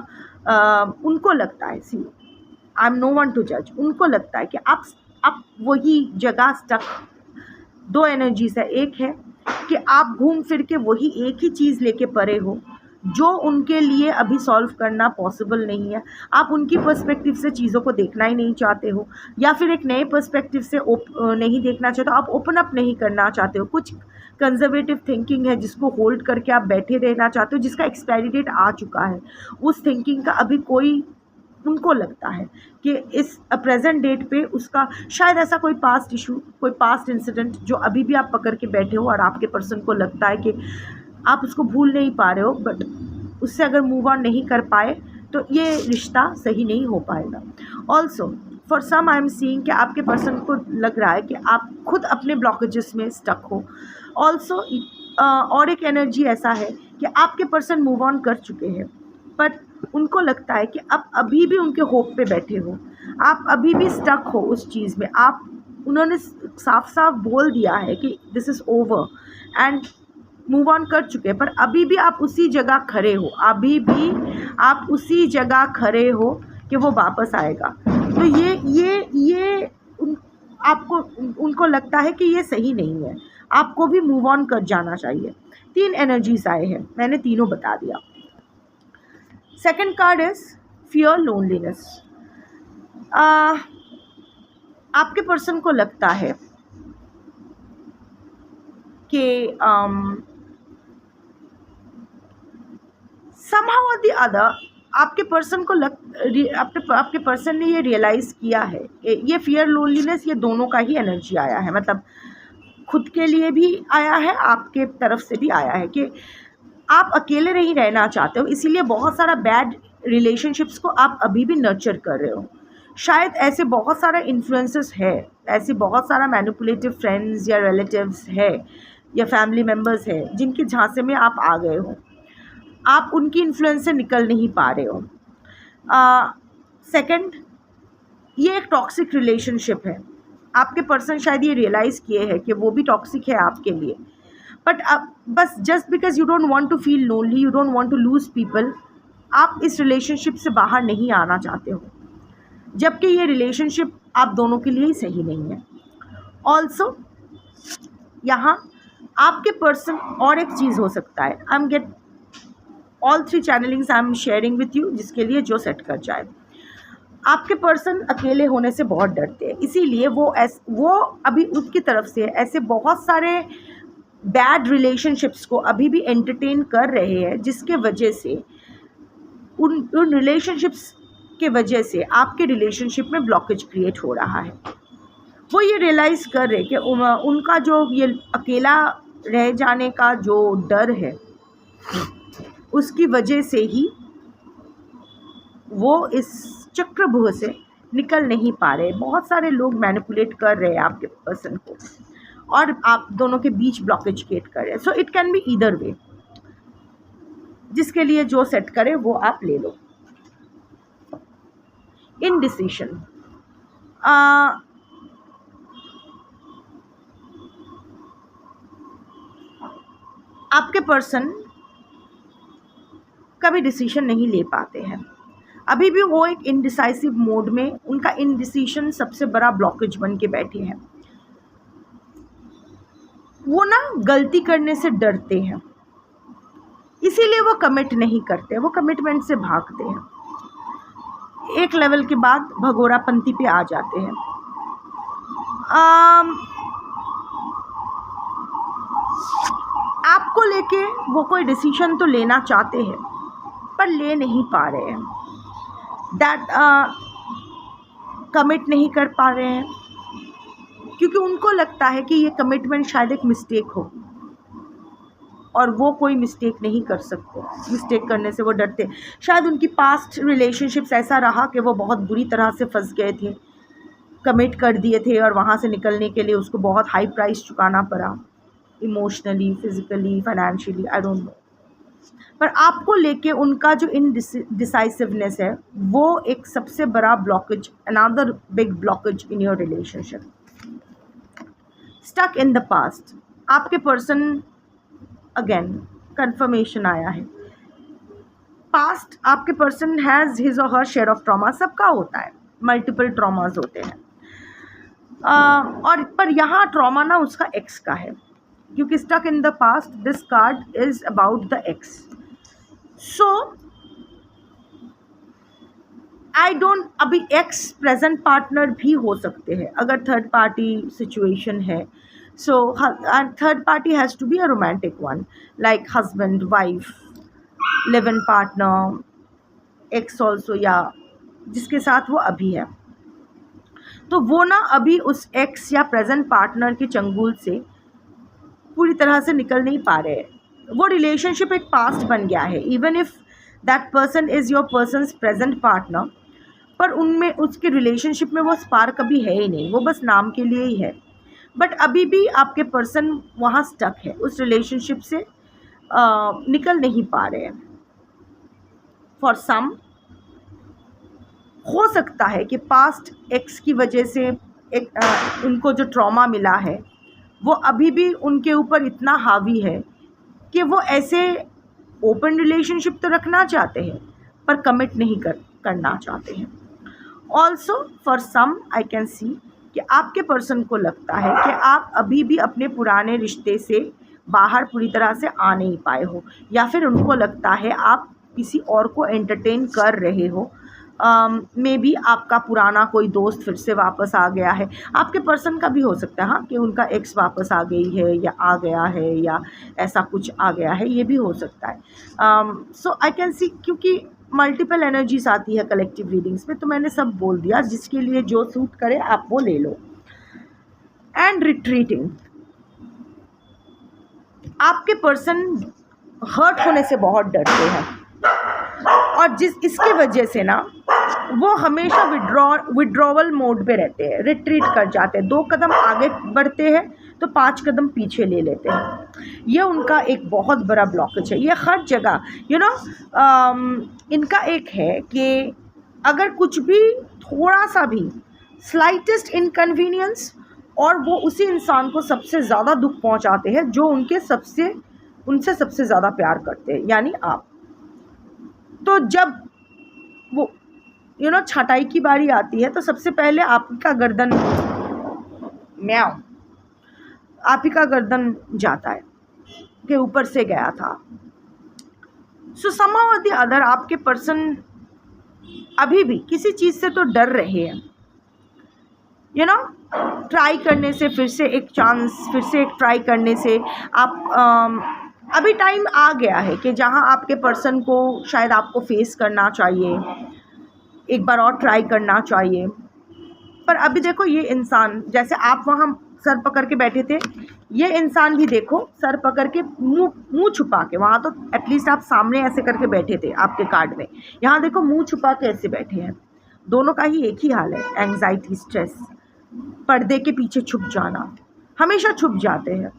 उनको लगता है, see I am no one to जज, उनको लगता है कि आप वही जगह स्टक। दो एनर्जीज है, एक है कि आप घूम फिर के वही एक ही चीज़ लेके पड़े हो जो उनके लिए अभी सॉल्व करना पॉसिबल नहीं है, आप उनकी पर्सपेक्टिव से चीज़ों को देखना ही नहीं चाहते हो, या फिर एक नए पर्सपेक्टिव से नहीं देखना चाहते हो, आप ओपन अप नहीं करना चाहते हो, कुछ कंजर्वेटिव थिंकिंग है जिसको होल्ड करके आप बैठे रहना चाहते हो, जिसका एक्सपायरी डेट आ चुका है, उस थिंकिंग का अभी कोई, उनको लगता है कि इस प्रेजेंट डेट पे उसका शायद ऐसा कोई पास्ट इशू, कोई पास्ट इंसिडेंट जो अभी भी आप पकड़ के बैठे हो और आपके पर्सन को लगता है कि आप उसको भूल नहीं पा रहे हो, बट उससे अगर मूव ऑन नहीं कर पाए तो ये रिश्ता सही नहीं हो पाएगा। Also for some I am seeing कि आपके पर्सन को लग रहा है कि आप खुद अपने ब्लॉकेजेस में स्टक हो। ऑल्सो और एक एनर्जी ऐसा है कि आपके पर्सन मूव ऑन कर चुके हैं, बट उनको लगता है कि आप अभी भी उनके होप पे बैठे हो, आप अभी भी स्टक हो उस चीज़ में, आप उन्होंने साफ साफ बोल दिया है कि this is over and move on कर चुके हैं, पर अभी भी आप उसी जगह खड़े हो, अभी भी आप उसी जगह खड़े हो कि वो वापस आएगा। तो ये आपको, उनको लगता है कि ये सही नहीं है, आपको भी मूव ऑन कर जाना चाहिए। 3 एनर्जीज आए हैं, मैंने तीनों बता दिया। Second card is fear loneliness. आपके पर्सन को लगता है कि somehow or the other आपके पर्सन को आपके पर्सन ने ये रियलाइज़ किया है, ये फियर लोनलीनेस ये दोनों का ही एनर्जी आया है, मतलब खुद के लिए भी आया है, आपके तरफ से भी आया है कि आप अकेले नहीं रहना चाहते हो, इसीलिए बहुत सारा बैड रिलेशनशिप्स को आप अभी भी नर्चर कर रहे हो। शायद ऐसे बहुत सारा इन्फ्लुएंसेस है, ऐसे बहुत सारा मैनिपुलेटिव फ्रेंड्स या रिलेटिव्स है या फैमिली मेम्बर्स है जिनके झांसे में आप आ गए हो, आप उनकी इन्फ्लुएंस से निकल नहीं पा रहे हो। सेकंड, ये एक टॉक्सिक रिलेशनशिप है, आपके पर्सन शायद ये रियलाइज़ किए हैं कि वो भी टॉक्सिक है आपके लिए, बट अब बस just because you don't want to feel lonely, you don't want to lose people, आप इस रिलेशनशिप से बाहर नहीं आना चाहते हो, जबकि ये रिलेशनशिप आप दोनों के लिए ही सही नहीं है। ऑल्सो यहाँ आपके पर्सन, और एक चीज़ हो सकता है, I am get all 3 channelings I am sharing with you, जिसके लिए जो सेट कर जाए। आपके पर्सन अकेले होने से बहुत डरते हैं, इसीलिए वो अभी उसकी तरफ से ऐसे बहुत सारे बैड रिलेशनशिप्स को अभी भी एंटरटेन कर रहे हैं, जिसके वजह से उन रिलेशनशिप्स के वजह से आपके रिलेशनशिप में ब्लॉकेज क्रिएट हो रहा है। वो ये रियलाइज़ कर रहे कि उनका जो ये अकेला रह जाने का जो डर है, उसकी वजह से ही वो इस चक्रव्यूह से निकल नहीं पा रहे। बहुत सारे लोग मैनिपुलेट कर रहे हैं आपके पर्सन को और आप दोनों के बीच ब्लॉकेज क्रिएट कर रहे हैं। So it can be either way, जिसके लिए जो सेट करे वो आप ले लो। इनडिसीशन, आपके पर्सन कभी डिसीजन नहीं ले पाते हैं, अभी भी वो एक इनडिसाइसिव मोड में, उनका इनडिसीजन सबसे बड़ा ब्लॉकेज बन के बैठे हैं। वो ना गलती करने से डरते हैं, इसीलिए वो कमिट नहीं करते, वो कमिटमेंट से भागते हैं, एक लेवल के बाद भगोड़ापंथी पे आ जाते हैं। आपको लेके वो कोई डिसीजन तो लेना चाहते हैं पर ले नहीं पा रहे हैं, दैट कमिट नहीं कर पा रहे हैं, क्योंकि उनको लगता है कि ये कमिटमेंट शायद एक मिस्टेक हो और वो कोई मिस्टेक नहीं कर सकते, मिस्टेक करने से वो डरते। शायद उनकी पास्ट रिलेशनशिप्स ऐसा रहा कि वो बहुत बुरी तरह से फंस गए थे, कमिट कर दिए थे और वहाँ से निकलने के लिए उसको बहुत हाई प्राइस चुकाना पड़ा, emotionally, physically, financially, I don't know. पर आपको लेके उनका जो इनडिसाइसिवनेस है वो एक सबसे बड़ा blockage, another big blockage in your relationship. Stuck in the past, आपके पर्सन, अगेन कंफर्मेशन आया है, पास्ट आपके पर्सन हैज़ हिज और हर शेयर ऑफ ट्रॉमा, सबका होता है, मल्टीपल ट्रॉमास होते हैं। और पर यहाँ ट्रॉमा ना उसका एक्स का है, क्योंकि stuck in the past, this card is about the ex. So I don't, अभी एक्स प्रेजेंट पार्टनर भी हो सकते हैं अगर थर्ड पार्टी सिचुएशन है। So third party has to be a romantic one, like husband, wife, live in partner, ex also, या जिसके साथ वो अभी है। तो वो ना अभी उस एक्स या प्रेजेंट पार्टनर के चंगुल से पूरी तरह से निकल नहीं पा रहे हैं। वो रिलेशनशिप एक पास्ट बन गया है, even if that person is your persons present partner, पर उनमें उसके रिलेशनशिप में वो स्पार्क अभी है ही नहीं, वो बस नाम के लिए ही है। बट अभी भी आपके पर्सन वहाँ स्टक है, उस रिलेशनशिप से निकल नहीं पा रहे हैं। फॉर सम हो सकता है कि पास्ट एक्स की वजह से उनको जो ट्रॉमा मिला है वो अभी भी उनके ऊपर इतना हावी है कि वो ऐसे ओपन रिलेशनशिप तो रखना चाहते हैं पर कमिट नहीं करना चाहते हैं। Also for some I can see कि आपके पर्सन को लगता है कि आप अभी भी अपने पुराने रिश्ते से बाहर पूरी तरह से आ नहीं पाए हो, या फिर उनको लगता है आप किसी और को एंटरटेन कर रहे हो। मे बी आपका पुराना कोई दोस्त फिर से वापस आ गया है, आपके पर्सन का भी हो सकता है हाँ कि उनका एक्स वापस आ गई है या आ गया है या ऐसा कुछ आ गया है, ये भी हो सकता है। सो आई कैन सी, क्योंकि मल्टीपल एनर्जीज आती है कलेक्टिव रीडिंग्स में, तो मैंने सब बोल दिया, जिसके लिए जो सूट करे आप वो ले लो। एंड रिट्रीटिंग, आपके पर्सन हर्ट होने से बहुत डरते हैं और इसकी वजह से ना वो हमेशा विड्रॉवल मोड पे रहते हैं, रिट्रीट कर जाते हैं, 2 कदम आगे बढ़ते हैं तो 5 कदम पीछे ले लेते हैं। ये उनका एक बहुत बड़ा ब्लॉकेज है। ये हर जगह इनका एक है कि अगर कुछ भी थोड़ा सा भी स्लाइटेस्ट इनकन्वीनियंस और वो उसी इंसान को सबसे ज़्यादा दुख पहुंचाते हैं जो उनसे सबसे ज़्यादा प्यार करते हैं, यानी आप। तो जब वो छटाई की बारी आती है तो सबसे पहले आपका गर्दन आप ही का गर्दन जाता है कि ऊपर से गया था। सो somehow or the other आपके पर्सन अभी भी किसी चीज़ से तो डर रहे हैं, ट्राई करने से, फिर से एक चांस, फिर से एक ट्राई करने से आप अभी टाइम आ गया है कि जहाँ आपके पर्सन को शायद आपको फेस करना चाहिए, एक बार और ट्राई करना चाहिए। पर अभी देखो ये इंसान, जैसे आप वहाँ सर पकड़ के बैठे थे, ये इंसान भी देखो सर पकड़ के मुंह छुपा के, वहाँ तो एटलीस्ट आप सामने ऐसे करके बैठे थे आपके कार्ड में, यहाँ देखो मुंह छुपा के ऐसे बैठे हैं। दोनों का ही एक ही हाल है, एंग्जाइटी, स्ट्रेस, पर्दे के पीछे छुप जाना। हमेशा छुप जाते हैं,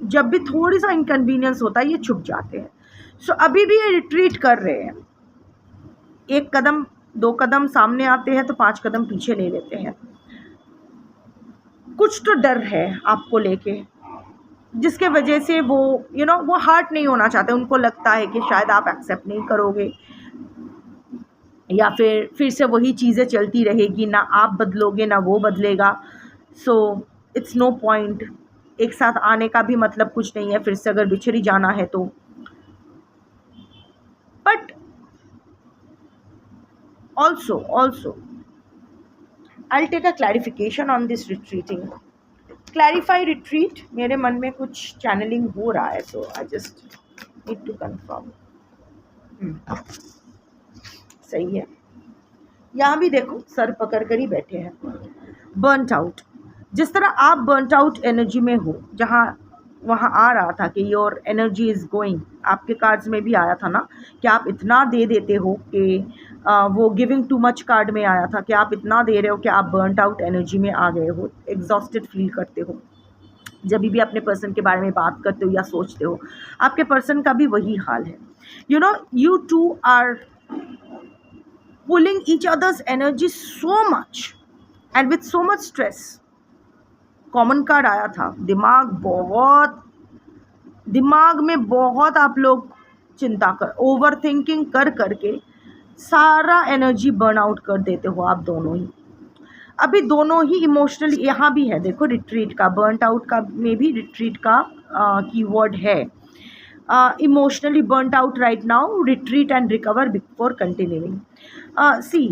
जब भी थोड़ी सा इनकन्वीनियंस होता है ये छुप जाते हैं। सो अभी भी ये रिट्रीट कर रहे हैं, 1 कदम 2 कदम सामने आते हैं तो 5 कदम पीछे ले लेते हैं। कुछ तो डर है आपको लेके, जिसके वजह से वो वो हर्ट नहीं होना चाहते। उनको लगता है कि शायद आप एक्सेप्ट नहीं करोगे या फिर से वही चीज़ें चलती रहेगी, ना आप बदलोगे ना वो बदलेगा। सो इट्स नो पॉइंट, एक साथ आने का भी मतलब कुछ नहीं है फिर से अगर बिछड़ ही जाना है तो। But also I'll take a clarification on this retreating. Clarify retreat, मेरे मन में कुछ चैनलिंग हो रहा है, so I just need to confirm. सही है। यहाँ भी देखो सर पकड़ कर ही बैठे हैं। बर्नट आउट, जिस तरह आप बर्नट आउट एनर्जी में हो, जहाँ वहाँ आ रहा था कि योर एनर्जी इज़ गोइंग, आपके कार्ड्स में भी आया था ना कि आप इतना दे देते हो कि वो गिविंग टू मच कार्ड में आया था कि आप इतना दे रहे हो कि आप बर्नट आउट एनर्जी में आ गए हो, एग्जॉस्टेड फील करते हो। जब भी अपने पर्सन के बारे में बात करते हो या सोचते हो, आपके पर्सन का भी वही हाल है. You two are pulling each other's energy so much and with so much stress. Common card आया था. दिमाग में बहुत आप लोग चिंता कर, ओवर थिंकिंग कर करके सारा एनर्जी बर्न आउट कर देते हो आप दोनों ही. अभी दोनों ही इमोशनली, यहाँ भी है देखो रिट्रीट का, बर्नड आउट का में भी रिट्रीट का कीवर्ड है. Emotionally burned out right now, retreat and recover before continuing. See,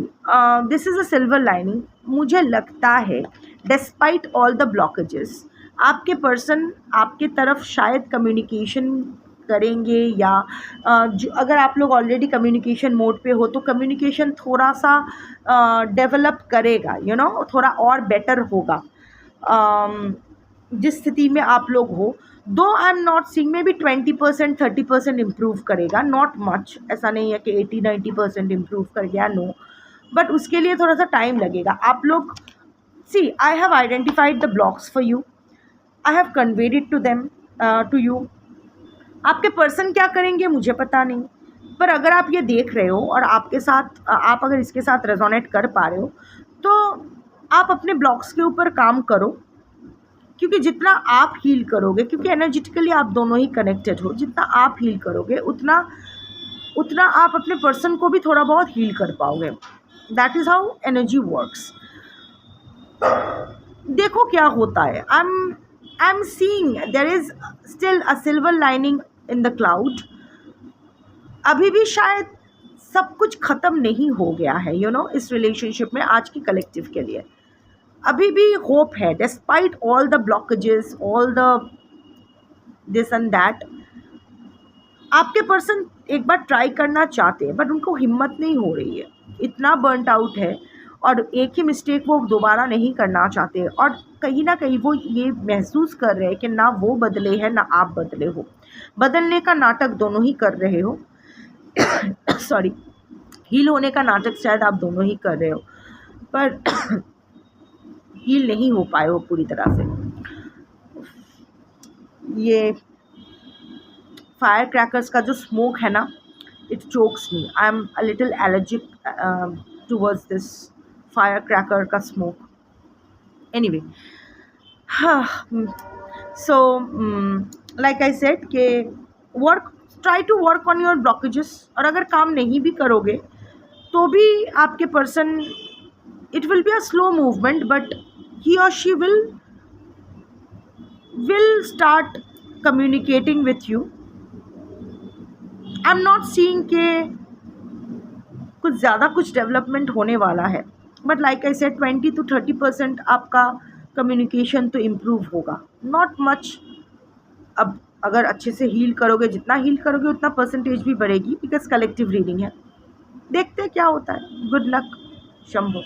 this is a silver lining. मुझे लगता है डिस्पाइट ऑल द ब्लॉकेजेस आपके पर्सन आपके तरफ शायद कम्युनिकेशन करेंगे, या अगर आप लोग ऑलरेडी कम्युनिकेशन मोड पे हो तो कम्युनिकेशन थोड़ा सा डेवलप करेगा, थोड़ा और बेटर होगा जिस स्थिति में आप लोग हो. दो आई am not seeing, may be 20% 30% improve करेगा, नॉट मच. ऐसा नहीं है कि 80-90% इम्प्रूव कर गया, नो, बट उसके लिए थोड़ा सा टाइम लगेगा. आप लोग see, I have identified the blocks for you, I have conveyed it to you. आपके पर्सन क्या करेंगे मुझे पता नहीं, पर अगर आप ये देख रहे हो और आपके साथ आप अगर इसके साथ रेजोनेट कर पा रहे हो तो आप अपने ब्लॉक्स के ऊपर काम करो, क्योंकि जितना आप हील करोगे, क्योंकि एनर्जेटिकली आप दोनों ही कनेक्टेड हो, जितना आप हील करोगे उतना आप अपने पर्सन को भी थोड़ा बहुत हील कर पाओगे. That is how energy works. देखो क्या होता है. I am seeing there is still a silver lining in the cloud. अभी भी शायद सब कुछ ख़त्म नहीं हो गया है, इस रिलेशनशिप में आज की कलेक्टिव के लिए अभी भी होप है, despite all the blockages, all the this and that. आपके पर्सन एक बार ट्राई करना चाहते हैं बट उनको हिम्मत नहीं हो रही है, इतना बर्नड आउट है और एक ही मिस्टेक वो दोबारा नहीं करना चाहते, और कहीं ना कहीं वो ये महसूस कर रहे हैं कि ना वो बदले हैं ना आप बदले हो. बदलने का नाटक दोनों ही कर रहे हो. सॉरी, हील होने का नाटक शायद आप दोनों ही कर रहे हो, पर हील नहीं हो पाए हो पूरी तरह से. ये फायर क्रैकर्स का जो स्मोक है ना, it chokes me. I am a little allergic towards this fire cracker का smoke. Anyway, so like I said कि try to work on your blockages. और अगर काम नहीं भी करोगे तो भी आपके person, it will be a slow movement, but he और she will start communicating with you. I am not seeing के कुछ ज़्यादा कुछ डेवलपमेंट होने वाला है, but like I said 20 to 30% आपका कम्युनिकेशन तो इम्प्रूव होगा, नॉट मच. अब अगर अच्छे से हील करोगे, जितना हील करोगे उतना परसेंटेज भी बढ़ेगी, बिकॉज कलेक्टिव रीडिंग है. देखते हैं क्या होता है. Good luck. शंभो.